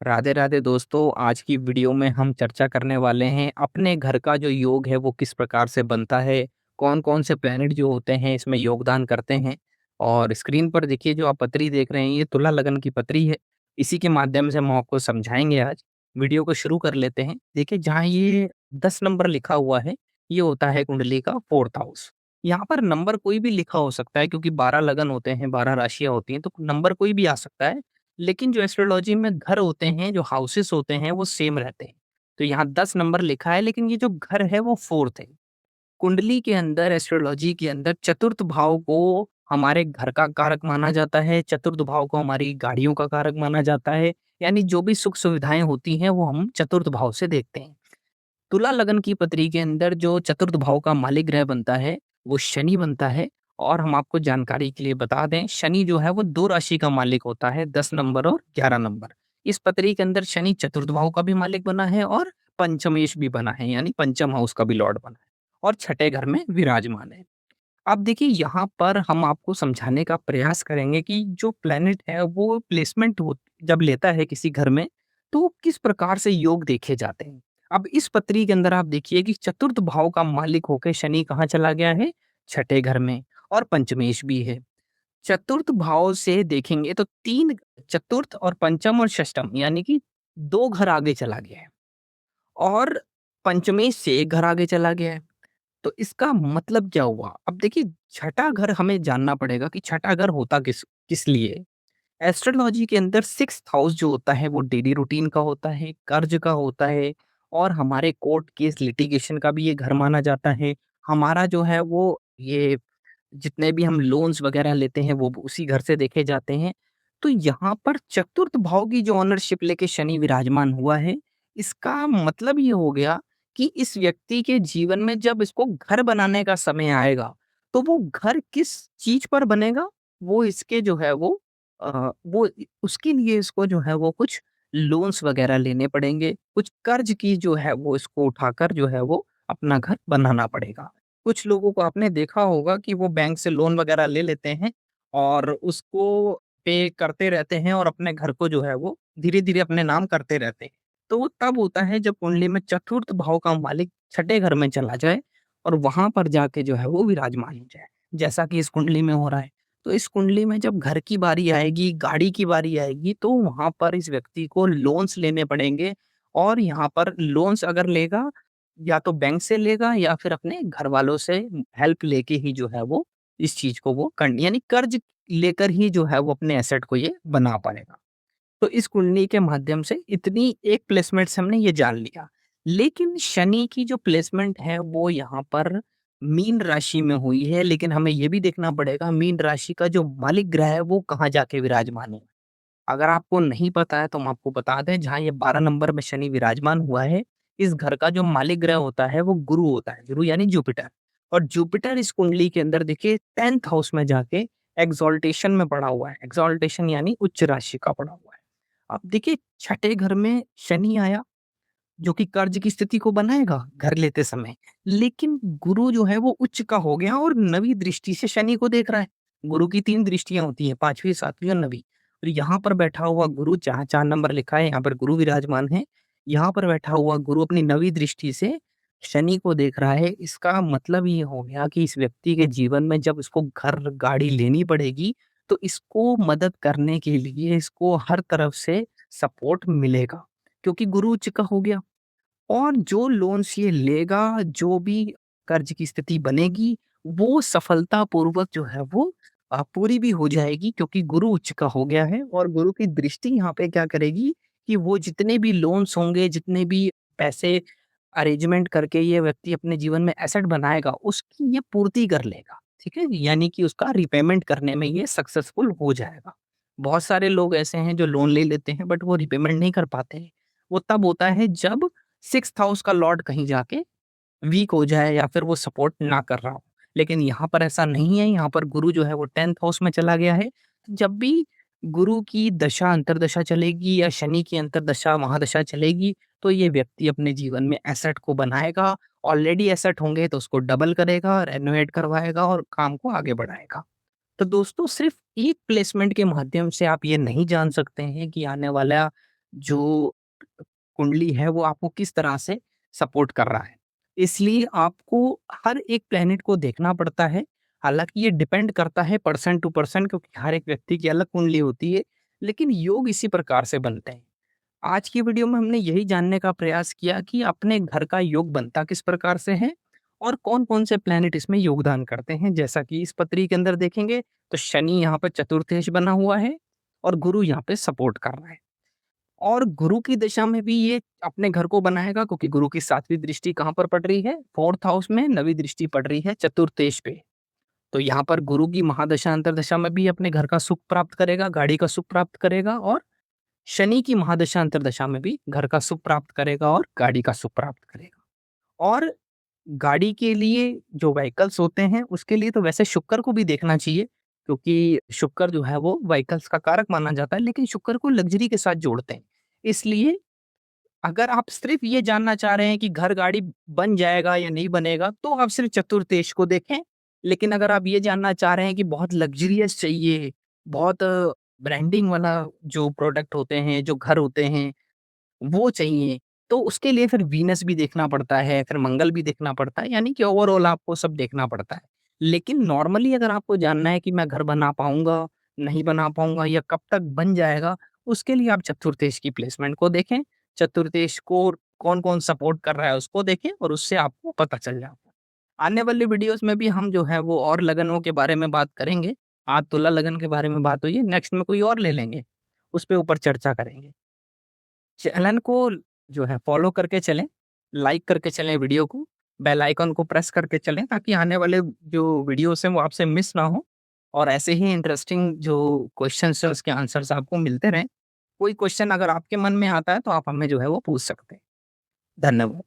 राधे राधे दोस्तों। आज की वीडियो में हम चर्चा करने वाले हैं अपने घर का जो योग है वो किस प्रकार से बनता है, कौन-कौन से प्लैनेट जो होते हैं इसमें योगदान करते हैं। और स्क्रीन पर देखिए जो आप पत्री देख रहे हैं ये तुला लगन की पत्री है। इसी के माध्यम से हम आपको समझाएँगे आज। वीडियो को शुरू कर लेते हैं। देखिए जहाँ ये 10 नंबर लिखा हुआ है, ये होता है कुंडली का 4th हाउस। यहाँ पर नंबर कोई भी लिखा हो सकता है क्योंकि 12 लगन होते हैं, 12 राशियाँ होती हैं तो नंबर कोई भी आ सकता है। लेकिन जो एस्ट्रोलॉजी में घर होते हैं, जो हाउसेस होते हैं, वो सेम रहते हैं। तो यहाँ 10 नंबर लिखा है, लेकिन ये जो घर है, वो 4th है। कुंडली के अंदर, एस्ट्रोलॉजी के अंदर चतुर्थ भाव को हमारे घर का कारक माना जाता है, चतुर्थ भाव को हमारी गाड़ियों का कारक माना जाता है। यानी जो भी सुख-सुविधाएँ होती हैं, वो हम चतुर्थ भाव से देखते हैं। तुला लगन की पत्री के अंदर जो चतुर्थ भाव का मालिक ग्रह बनता है, वो शनि बनता है। और हम आपको जानकारी के लिए बता दें, शनि जो है वो 2 राशि का मालिक होता है, 10 नंबर और 11 नंबर। इस पत्री के अंदर शनि चतुर्थ भाव का भी मालिक बना है और पंचमेश भी बना है, यानी पंचम हाउस का भी लॉर्ड बना है और छठे घर में विराजमान है। अब देखिए यहाँ पर हम आपको समझाने का प्रयास करेंगे कि जो प्लैनेट है वो प्लेसमेंट हो जब लेता है किसी घर में, तो किस प्रकार से योग देखे जाते हैं। अब इस पत्री के अंदर आप देखिए कि चतुर्थ भाव का मालिक होकर शनि कहाँ चला गया है? छठे घर में। और पंचमेश भी है। चतुर्थ भाव से देखेंगे तो 3 चतुर्थ और पंचम और षष्ठम यानी कि 2 घर आगे चला गया है और पंचमेश से 1 घर आगे चला गया है। तो इसका मतलब क्या हुआ? अब देखिए छठा घर हमें जानना पड़ेगा कि छठा घर होता किस किस लिए? एस्ट्रोलॉजी के अंदर 6th हाउस जो होता है वो डेली रूटीन का होता है, कर्ज का होता है और हमारे कोर्ट केस लिटिगेशन का भी ये घर माना जाता है। हमारा जो है वो ये जितने भी हम लोन्स वगैरह लेते हैं वो उसी घर से देखे जाते हैं। तो यहाँ पर चतुर्थ भाव की जो ओनरशिप लेके शनि विराजमान हुआ है, इसका मतलब ये हो गया कि इस व्यक्ति के जीवन में जब इसको घर बनाने का समय आएगा, तो वो घर किस चीज़ पर बनेगा? वो इसके जो है वो उसके लिए इसको जो है वो कुछ लोन्स वगैरह लेने पड़ेंगे, कुछ कर्ज की जो है वो इसको उठाकर जो है वो अपना घर बनाना पड़ेगा। कुछ लोगों को आपने देखा होगा कि वो बैंक से लोन वगैरह ले लेते हैं और उसको पे करते रहते हैं और अपने घर को जो है वो धीरे-धीरे अपने नाम करते रहते हैं। तो वो तब होता है जब कुंडली में चतुर्थ भाव का मालिक छठे घर में चला जाए और वहाँ पर जाके जो है वो विराजमान हो जाए, जैसा कि इस कुंडली में हो रहा है। तो इस कुंडली में जब घर की बारी आएगी, गाड़ी की बारी आएगी, तो वहाँ पर इस व्यक्ति को लोन्स लेने पड़ेंगे और यहाँ पर लोन्स अगर लेगा या तो बैंक से लेगा या फिर अपने घर वालों से हेल्प लेके ही जो है वो इस चीज़ को वो कर यानी कर्ज लेकर ही जो है वो अपने एसेट को ये बना पाएगा। तो इस कुंडली के माध्यम से इतनी एक प्लेसमेंट से हमने ये जान लिया। लेकिन शनि की जो प्लेसमेंट है वो यहाँ पर मीन राशि में हुई है, लेकिन हमें ये भी देखना पड़ेगा मीन राशि का जो मालिक ग्रह है वो कहाँ जाके विराजमान है। अगर आपको नहीं पता है तो हम आपको बता दें, जहाँ ये 12 नंबर में शनि विराजमान हुआ है, इस घर का जो मालिक ग्रह होता है वो गुरु होता है, गुरु यानी जुपिटर। और जुपिटर इस कुंडली के अंदर देखिए 10th हाउस में जाके एक्सॉल्टेशन में पड़ा हुआ है। एक्सॉल्टेशन यानी उच्च राशि का पड़ा हुआ है। अब देखिए छठे घर में शनि आया, जो कि कर्ज की स्थिति को बनाएगा घर लेते समय। लेकिन गुरु जो है वो उच्च का हो गया और नवी दृष्टि से शनि को देख रहा है। गुरु की 3 दृष्टियाँ होती हैं, 5वीं, 7वीं और 9वीं। और यहाँ पर बैठा हुआ गुरु, जहाँ 4 नंबर लिखा है यहाँ पर गुरु विराजमान है। यहाँ पर बैठा हुआ गुरु अपनी नवी दृष्टि से शनि को देख रहा है। इसका मतलब ये हो गया कि इस व्यक्ति के जीवन में जब इसको घर, गाड़ी लेनी पड़ेगी, तो इसको मदद करने के लिए इसको हर तरफ से सपोर्ट मिलेगा, क्योंकि गुरु उच्च का हो गया। और जो लोन्स ये लेगा, जो भी कर्ज की स्थिति बनेगी, वो सफलतापूर्वक जो है वो पूरी भी हो जाएगी, क्योंकि गुरु उच्च का हो गया है और गुरु की दृष्टि यहाँ पे क्या करेगी कि वो जितने भी लोन्स होंगे, जितने भी पैसे अरेंजमेंट करके ये व्यक्ति अपने जीवन में एसेट बनाएगा, उसकी ये पूर्ति कर लेगा, ठीक है? यानी कि उसका रिपेमेंट करने में ये सक्सेसफुल हो जाएगा। बहुत सारे लोग ऐसे हैं जो लोन ले लेते हैं बट वो रिपेमेंट नहीं कर पाते हैं। वो तब होता है जब 6th हाउस का लॉर्ड कहीं जाके वीक हो जाए या फिर वो सपोर्ट ना कर रहा हो। लेकिन यहाँ पर ऐसा नहीं है, यहाँ पर गुरु जो है वो 10th हाउस में चला गया है। जब भी गुरु की दशा अंतर्दशा चलेगी या शनि की अंतर्दशा महादशा चलेगी, तो ये व्यक्ति अपने जीवन में एसेट को बनाएगा। ऑलरेडी एसेट होंगे तो उसको डबल करेगा, रेनोवेट करवाएगा और काम को आगे बढ़ाएगा। तो दोस्तों सिर्फ एक प्लेसमेंट के माध्यम से आप ये नहीं जान सकते हैं कि आने वाला जो कुंडली है वो आपको किस तरह से सपोर्ट कर रहा है। इसलिए आपको हर एक प्लैनेट को देखना पड़ता है। हालाँकि ये डिपेंड करता है पर्सन टू पर्सन, क्योंकि हर एक व्यक्ति की अलग कुंडली होती है, लेकिन योग इसी प्रकार से बनते हैं। आज की वीडियो में हमने यही जानने का प्रयास किया कि अपने घर का योग बनता किस प्रकार से है और कौन-कौन से प्लैनेट इसमें योगदान करते हैं। जैसा कि इस पत्री के अंदर देखेंगे तो शनि यहाँ पर चतुर्थेश बना हुआ है और गुरु यहाँ पे सपोर्ट कर रहा है। और गुरु की दशा में भी ये अपने घर को बनाएगा, क्योंकि गुरु की 7वीं दृष्टि कहाँ पर पड़ रही है? 4th हाउस में 9वीं दृष्टि पड़ रही है चतुर्थेश पे। तो यहाँ पर गुरु की महादशा अंतर्दशा में भी अपने घर का सुख प्राप्त करेगा, गाड़ी का सुख प्राप्त करेगा, और शनि की महादशा अंतर्दशा में भी घर का सुख प्राप्त करेगा और गाड़ी का सुख प्राप्त करेगा। और गाड़ी के लिए जो व्हीकल्स होते हैं उसके लिए तो वैसे शुक्र को भी देखना चाहिए, क्योंकि शुक्र जो है वो व्हीकल्स का कारक माना जाता है, लेकिन शुक्र को लग्ज़री के साथ जोड़ते हैं। इसलिए अगर आप सिर्फ़ ये जानना चाह रहे हैं कि घर-गाड़ी बन जाएगा या नहीं बनेगा, तो आप सिर्फ़ चतुर्थेश को देखें। लेकिन अगर आप ये जानना चाह रहे हैं कि बहुत लग्ज़रियस चाहिए, बहुत ब्रांडिंग वाला जो प्रोडक्ट होते हैं, जो घर होते हैं, वो चाहिए, तो उसके लिए फिर वीनस भी देखना पड़ता है, फिर मंगल भी देखना पड़ता है, यानी कि ओवरऑल आपको सब देखना पड़ता है। लेकिन नॉर्मली अगर आपको जानना है कि मैं घर बना पाऊँगा, नहीं बना पाऊँगा या कब तक बन जाएगा, उसके लिए आप चतुर्थेश की प्लेसमेंट को देखें। चतुर्थेश को कौन-कौन सपोर्ट कर रहा है उसको देखें और उससे आपको पता चल जाता है। आने वाली वीडियोज़ में भी हम जो है वो और लगनों के बारे में बात करेंगे। आज तुला लगन के बारे में बात हुई है, नेक्स्ट में कोई और ले लेंगे, उस पे ऊपर चर्चा करेंगे। चैनल को जो है फॉलो करके चलें, लाइक करके चलें वीडियो को, बेल आइकन को प्रेस करके चलें ताकि आने वाले जो वीडियोज़ हैं वो आपसे मिस ना हो, और ऐसे ही इंटरेस्टिंग जो क्वेश्चन्स हैं उसके आंसर्स आपको मिलते रहें। कोई क्वेश्चन अगर आपके मन में आता है तो आप हमें जो है वो पूछ सकते हैं। धन्यवाद।